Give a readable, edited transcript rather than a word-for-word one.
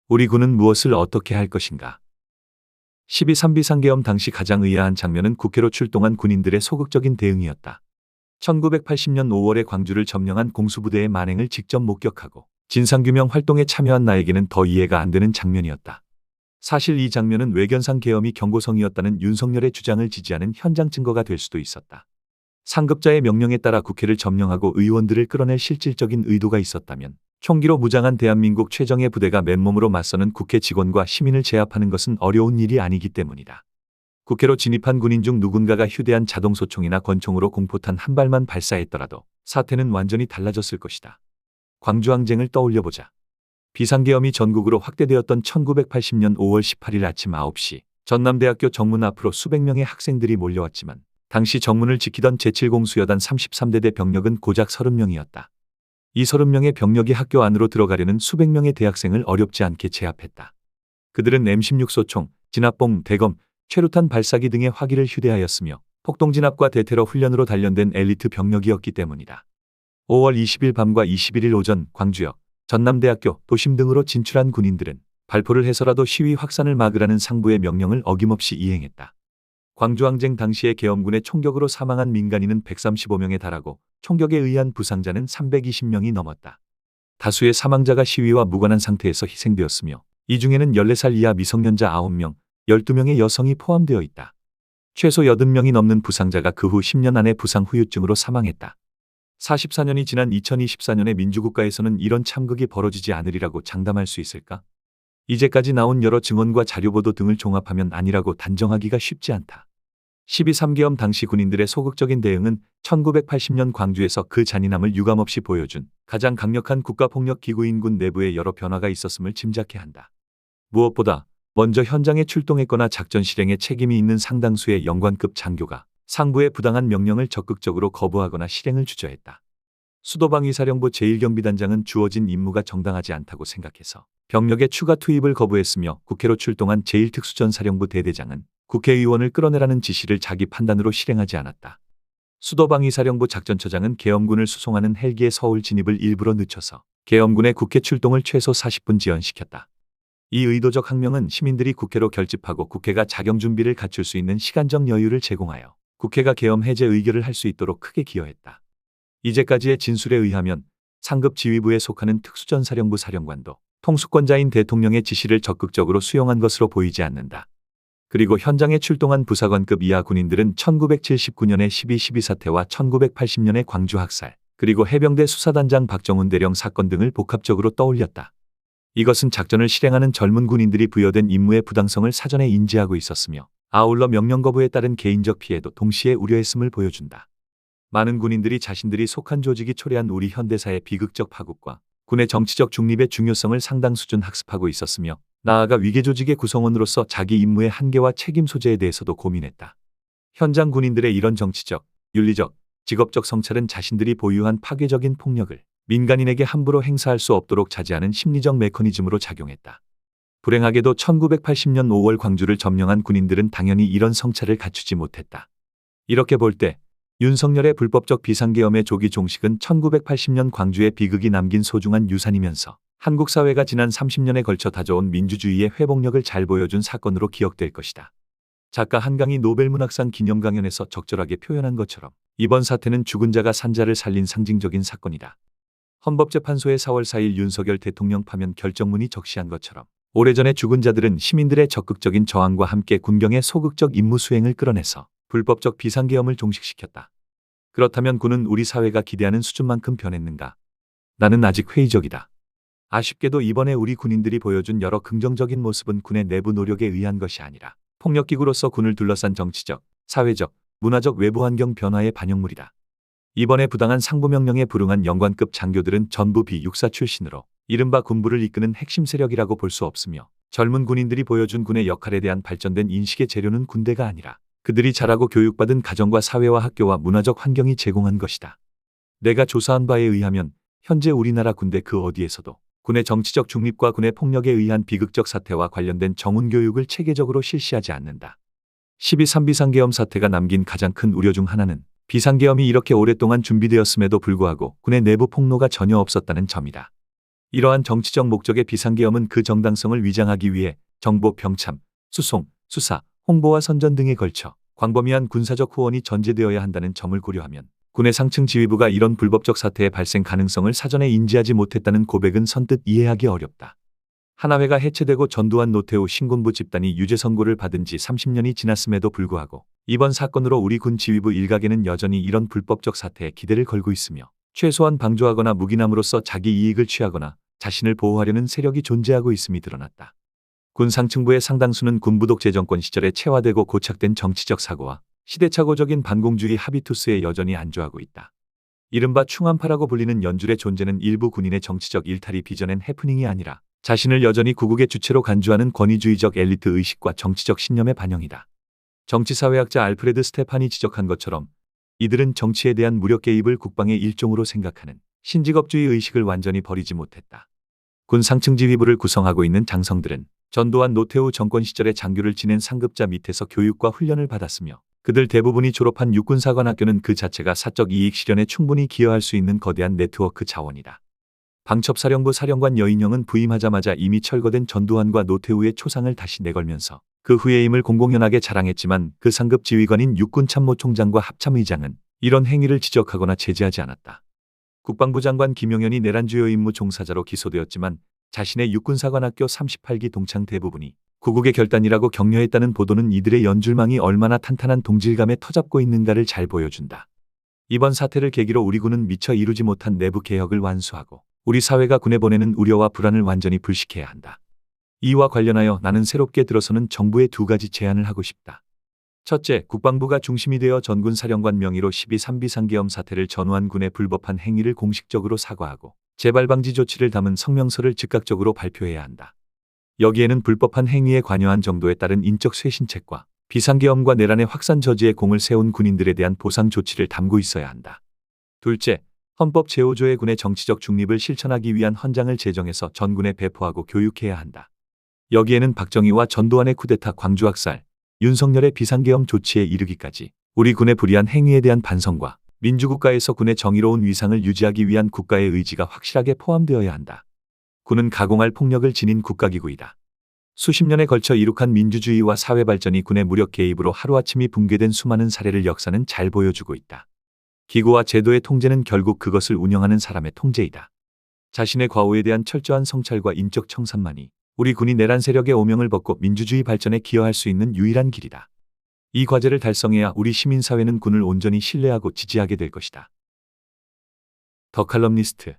우리 군은 무엇을 어떻게 할 것인가? 12.3 비상계엄 당시 가장 의아한 장면은 국회로 출동한 군인들의 소극적인 대응이었다. 1980년 5월에 광주를 점령한 공수부대의 만행을 직접 목격하고 진상규명 활동에 참여한 나에게는 더 이해가 안 되는 장면이었다. 사실 이 장면은 외견상 계엄이 경고성이었다는 윤석열의 주장을 지지하는 현장 증거가 될 수도 있었다. 상급자의 명령에 따라 국회를 점령하고 의원들을 끌어낼 실질적인 의도가 있었다면 총기로 무장한 대한민국 최정예 부대가 맨몸으로 맞서는 국회 직원과 시민을 제압하는 것은 어려운 일이 아니기 때문이다. 국회로 진입한 군인 중 누군가가 휴대한 자동소총이나 권총으로 공포탄 한 발만 발사했더라도 사태는 완전히 달라졌을 것이다. 광주항쟁을 떠올려보자. 비상계엄이 전국으로 확대되었던 1980년 5월 18일 아침 9시 전남대학교 정문 앞으로 수백 명의 학생들이 몰려왔지만 당시 정문을 지키던 제7공수여단 33대대 병력은 고작 30명이었다. 이 30명의 병력이 학교 안으로 들어가려는 수백 명의 대학생을 어렵지 않게 제압했다. 그들은 M16 소총, 진압봉, 대검, 최루탄 발사기 등의 화기를 휴대하였으며 폭동진압과 대테러 훈련으로 단련된 엘리트 병력이었기 때문이다. 5월 20일 밤과 21일 오전 광주역, 전남대학교, 도심 등으로 진출한 군인들은 발포를 해서라도 시위 확산을 막으라는 상부의 명령을 어김없이 이행했다. 광주항쟁 당시의 계엄군의 총격으로 사망한 민간인은 135명에 달하고 총격에 의한 부상자는 320명이 넘었다. 다수의 사망자가 시위와 무관한 상태에서 희생되었으며 이 중에는 14살 이하 미성년자 9명, 12명의 여성이 포함되어 있다. 최소 80명이 넘는 부상자가 그 후 10년 안에 부상 후유증으로 사망했다. 44년이 지난 2024년의 민주국가에서는 이런 참극이 벌어지지 않으리라고 장담할 수 있을까? 이제까지 나온 여러 증언과 자료보도 등을 종합하면 아니라고 단정하기가 쉽지 않다. 12.3계엄 당시 군인들의 소극적인 대응은 1980년 광주에서 그 잔인함을 유감없이 보여준 가장 강력한 국가폭력기구인 군 내부에 여러 변화가 있었음을 짐작해 한다. 무엇보다 먼저 현장에 출동했거나 작전 실행에 책임이 있는 상당수의 영관급 장교가 상부의 부당한 명령을 적극적으로 거부하거나 실행을 주저했다. 수도방위사령부 제1경비단장은 주어진 임무가 정당하지 않다고 생각해서 병력의 추가 투입을 거부했으며 국회로 출동한 제1특수전사령부 대대장은 국회의원을 끌어내라는 지시를 자기 판단으로 실행하지 않았다. 수도방위사령부 작전처장은 계엄군을 수송하는 헬기의 서울 진입을 일부러 늦춰서 계엄군의 국회 출동을 최소 40분 지연시켰다. 이 의도적 항명은 시민들이 국회로 결집하고 국회가 자경 준비를 갖출 수 있는 시간적 여유를 제공하여 국회가 계엄 해제 의결을 할 수 있도록 크게 기여했다. 이제까지의 진술에 의하면 상급 지휘부에 속하는 특수전사령부 사령관도 통수권자인 대통령의 지시를 적극적으로 수용한 것으로 보이지 않는다. 그리고 현장에 출동한 부사관급 이하 군인들은 1979년의 12.12 사태와 1980년의 광주 학살, 그리고 해병대 수사단장 박정훈 대령 사건 등을 복합적으로 떠올렸다. 이것은 작전을 실행하는 젊은 군인들이 부여된 임무의 부당성을 사전에 인지하고 있었으며 아울러 명령 거부에 따른 개인적 피해도 동시에 우려했음을 보여준다. 많은 군인들이 자신들이 속한 조직이 초래한 우리 현대사의 비극적 파국과 군의 정치적 중립의 중요성을 상당 수준 학습하고 있었으며 나아가 위계 조직의 구성원으로서 자기 임무의 한계와 책임 소재에 대해서도 고민했다. 현장 군인들의 이런 정치적, 윤리적, 직업적 성찰은 자신들이 보유한 파괴적인 폭력을 민간인에게 함부로 행사할 수 없도록 자제하는 심리적 메커니즘으로 작용했다. 불행하게도 1980년 5월 광주를 점령한 군인들은 당연히 이런 성찰을 갖추지 못했다. 이렇게 볼 때 윤석열의 불법적 비상계엄의 조기 종식은 1980년 광주의 비극이 남긴 소중한 유산이면서 한국 사회가 지난 30년에 걸쳐 다져온 민주주의의 회복력을 잘 보여준 사건으로 기억될 것이다. 작가 한강이 노벨문학상 기념 강연에서 적절하게 표현한 것처럼 이번 사태는 죽은 자가 산 자를 살린 상징적인 사건이다. 헌법재판소의 4월 4일 윤석열 대통령 파면 결정문이 적시한 것처럼 오래전에 죽은 자들은 시민들의 적극적인 저항과 함께 군경의 소극적 임무 수행을 끌어내서 불법적 비상계엄을 종식시켰다. 그렇다면 군은 우리 사회가 기대하는 수준만큼 변했는가? 나는 아직 회의적이다. 아쉽게도 이번에 우리 군인들이 보여준 여러 긍정적인 모습은 군의 내부 노력에 의한 것이 아니라 폭력기구로서 군을 둘러싼 정치적, 사회적, 문화적 외부 환경 변화의 반영물이다. 이번에 부당한 상부명령에 불응한 영관급 장교들은 전부 비육사 출신으로 이른바 군부를 이끄는 핵심 세력이라고 볼 수 없으며 젊은 군인들이 보여준 군의 역할에 대한 발전된 인식의 재료는 군대가 아니라 그들이 자라고 교육받은 가정과 사회와 학교와 문화적 환경이 제공한 것이다. 내가 조사한 바에 의하면 현재 우리나라 군대 그 어디에서도 군의 정치적 중립과 군의 폭력에 의한 비극적 사태와 관련된 정훈교육을 체계적으로 실시하지 않는다. 12.3 비상계엄 사태가 남긴 가장 큰 우려 중 하나는 비상계엄이 이렇게 오랫동안 준비되었음에도 불구하고 군의 내부 폭로가 전혀 없었다는 점이다. 이러한 정치적 목적의 비상계엄은 그 정당성을 위장하기 위해 정보 병참, 수송, 수사, 홍보와 선전 등에 걸쳐 광범위한 군사적 후원이 전제되어야 한다는 점을 고려하면 군의 상층 지휘부가 이런 불법적 사태의 발생 가능성을 사전에 인지하지 못했다는 고백은 선뜻 이해하기 어렵다. 하나회가 해체되고 전두환 노태우 신군부 집단이 유죄 선고를 받은 지 30년이 지났음에도 불구하고 이번 사건으로 우리 군 지휘부 일각에는 여전히 이런 불법적 사태에 기대를 걸고 있으며 최소한 방조하거나 무기남으로서 자기 이익을 취하거나 자신을 보호하려는 세력이 존재하고 있음이 드러났다. 군 상층부의 상당수는 군부독재 정권 시절에 체화되고 고착된 정치적 사고와 시대착오적인 반공주의 하비투스에 여전히 안주하고 있다. 이른바 충암파라고 불리는 연줄의 존재는 일부 군인의 정치적 일탈이 빚어낸 해프닝이 아니라 자신을 여전히 구국의 주체로 간주하는 권위주의적 엘리트 의식과 정치적 신념의 반영이다. 정치사회학자 알프레드 스테판이 지적한 것처럼 이들은 정치에 대한 무력 개입을 국방의 일종으로 생각하는 신직업주의 의식을 완전히 버리지 못했다. 군 상층 지휘부를 구성하고 있는 장성들은 전두환 노태우 정권 시절에 장교를 지낸 상급자 밑에서 교육과 훈련을 받았으며 그들 대부분이 졸업한 육군사관학교는 그 자체가 사적 이익 실현에 충분히 기여할 수 있는 거대한 네트워크 자원이다. 방첩사령부 사령관 여인영은 부임하자마자 이미 철거된 전두환과 노태우의 초상을 다시 내걸면서 그 후의 힘을 공공연하게 자랑했지만 그 상급 지휘관인 육군참모총장과 합참의장은 이런 행위를 지적하거나 제재하지 않았다. 국방부 장관 김용현이 내란 주요 임무 종사자로 기소되었지만 자신의 육군사관학교 38기 동창 대부분이 구국의 결단이라고 격려했다는 보도는 이들의 연줄망이 얼마나 탄탄한 동질감에 터잡고 있는가를 잘 보여준다. 이번 사태를 계기로 우리 군은 미처 이루지 못한 내부 개혁을 완수하고 우리 사회가 군에 보내는 우려와 불안을 완전히 불식해야 한다. 이와 관련하여 나는 새롭게 들어서는 정부에 두 가지 제안을 하고 싶다. 첫째, 국방부가 중심이 되어 전군 사령관 명의로 12.3 비상계엄 사태를 전후한 군의 불법한 행위를 공식적으로 사과하고 재발 방지 조치를 담은 성명서를 즉각적으로 발표해야 한다. 여기에는 불법한 행위에 관여한 정도에 따른 인적 쇄신책과 비상계엄과 내란의 확산 저지에 공을 세운 군인들에 대한 보상 조치를 담고 있어야 한다. 둘째, 헌법 제5조의 군의 정치적 중립을 실천하기 위한 헌장을 제정해서 전군에 배포하고 교육해야 한다. 여기에는 박정희와 전두환의 쿠데타 광주학살, 윤석열의 비상계엄 조치에 이르기까지 우리 군의 불이한 행위에 대한 반성과 민주국가에서 군의 정의로운 위상을 유지하기 위한 국가의 의지가 확실하게 포함되어야 한다. 군은 가공할 폭력을 지닌 국가기구이다. 수십 년에 걸쳐 이룩한 민주주의와 사회발전이 군의 무력 개입으로 하루아침이 붕괴된 수많은 사례를 역사는 잘 보여주고 있다. 기구와 제도의 통제는 결국 그것을 운영하는 사람의 통제이다. 자신의 과오에 대한 철저한 성찰과 인적 청산만이 우리 군이 내란 세력의 오명을 벗고 민주주의 발전에 기여할 수 있는 유일한 길이다. 이 과제를 달성해야 우리 시민사회는 군을 온전히 신뢰하고 지지하게 될 것이다. 더 칼럼니스트